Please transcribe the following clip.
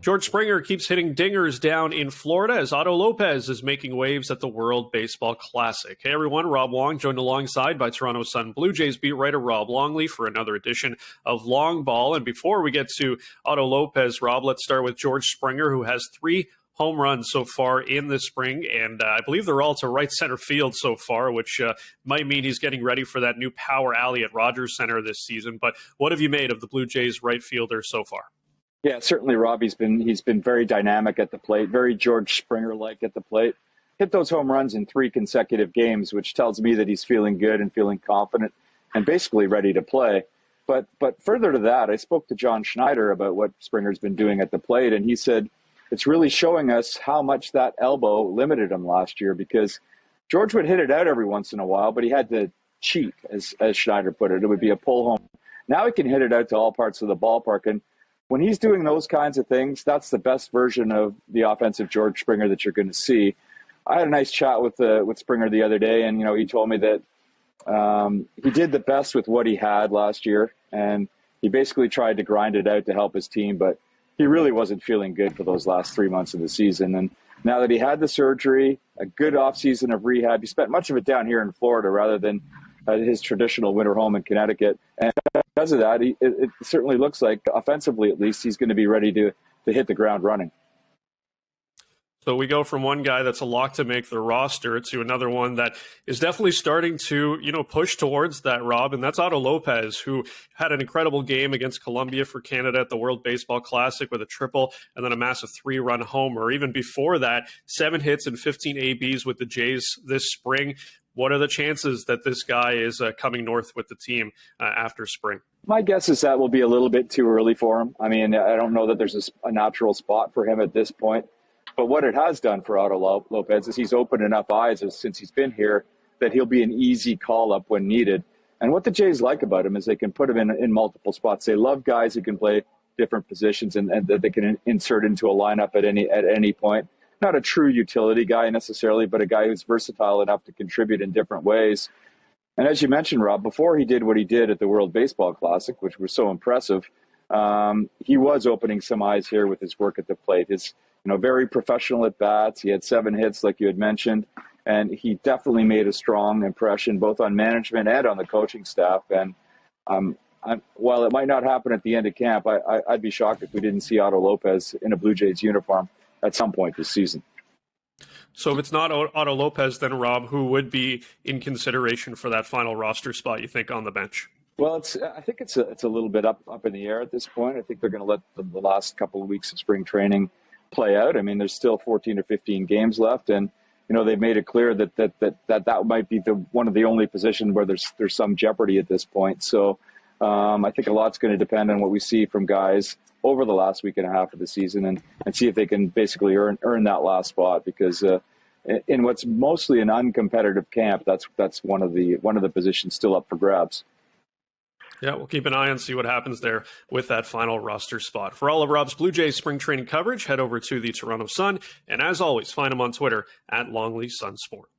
George Springer keeps hitting dingers down in Florida as Otto Lopez is making waves at the World Baseball Classic. Hey everyone, Rob Wong joined alongside by Toronto Sun Blue Jays beat writer Rob Longley for another edition of Long Ball. And before we get to Otto Lopez, Rob, let's start with George Springer, who has 3 home runs so far in the spring, and I believe they're all to right center field so far, which might mean he's getting ready for that new power alley at Rogers Center this season. But what have you made of the Blue Jays right fielder so far? Yeah, certainly, Rob. He's been very dynamic at the plate, very George Springer-like at the plate. Hit those home runs in 3 consecutive games, which tells me that he's feeling good and feeling confident and basically ready to play. But further to that, I spoke to John Schneider about what Springer's been doing at the plate, and he said it's really showing us how much that elbow limited him last year, because George would hit it out every once in a while, but he had to cheat, as Schneider put it. It would be a pull home. Now he can hit it out to all parts of the ballpark, and when he's doing those kinds of things, that's the best version of the offensive George Springer that you're going to see. I had a nice chat with Springer the other day, and he told me that he did the best with what he had last year, and he basically tried to grind it out to help his team, but he really wasn't feeling good for those last 3 months of the season. And now that he had the surgery, a good offseason of rehab, he spent much of it down here in Florida rather than his traditional winter home in Connecticut. And because of that, it certainly looks like, offensively at least, he's going to be ready to hit the ground running. So we go from one guy that's a lock to make the roster to another one that is definitely starting to, push towards that, Rob, and that's Otto Lopez, who had an incredible game against Colombia for Canada at the World Baseball Classic with a triple and then a massive 3-run homer. Even before that, 7 hits and 15 ABs with the Jays this spring. What are the chances that this guy is coming north with the team after spring? My guess is that will be a little bit too early for him. I mean, I don't know that there's a natural spot for him at this point. But what it has done for Otto Lopez is he's opened enough eyes since he's been here that he'll be an easy call-up when needed. And what the Jays like about him is they can put him in multiple spots. They love guys who can play different positions and that they can insert into a lineup at any point. Not a true utility guy necessarily, but a guy who's versatile enough to contribute in different ways. And as you mentioned, Rob, before he did what he did at the World Baseball Classic, which was so impressive, he was opening some eyes here with his work at the plate. His very professional at bats. He had 7 hits, like you had mentioned, and he definitely made a strong impression both on management and on the coaching staff. And while it might not happen at the end of camp, I'd be shocked if we didn't see Otto Lopez in a Blue Jays uniform at some point this season. So if it's not Otto Lopez, then Rob, who would be in consideration for that final roster spot, you think, on the bench? Well, I think it's a little bit up in the air at this point. I think they're going to let the last couple of weeks of spring training play out. I mean, there's still 14 or 15 games left, and they've made it clear that might be one of the only positions where there's some jeopardy at this point. So I think a lot's going to depend on what we see from guys over the last week and a half of the season, and see if they can basically earn that last spot, because in what's mostly an uncompetitive camp, that's one of the positions still up for grabs. Yeah, we'll keep an eye and see what happens there with that final roster spot. For all of Rob's Blue Jays spring training coverage, head over to the Toronto Sun. And as always, find him on Twitter at Longley Sun Sport.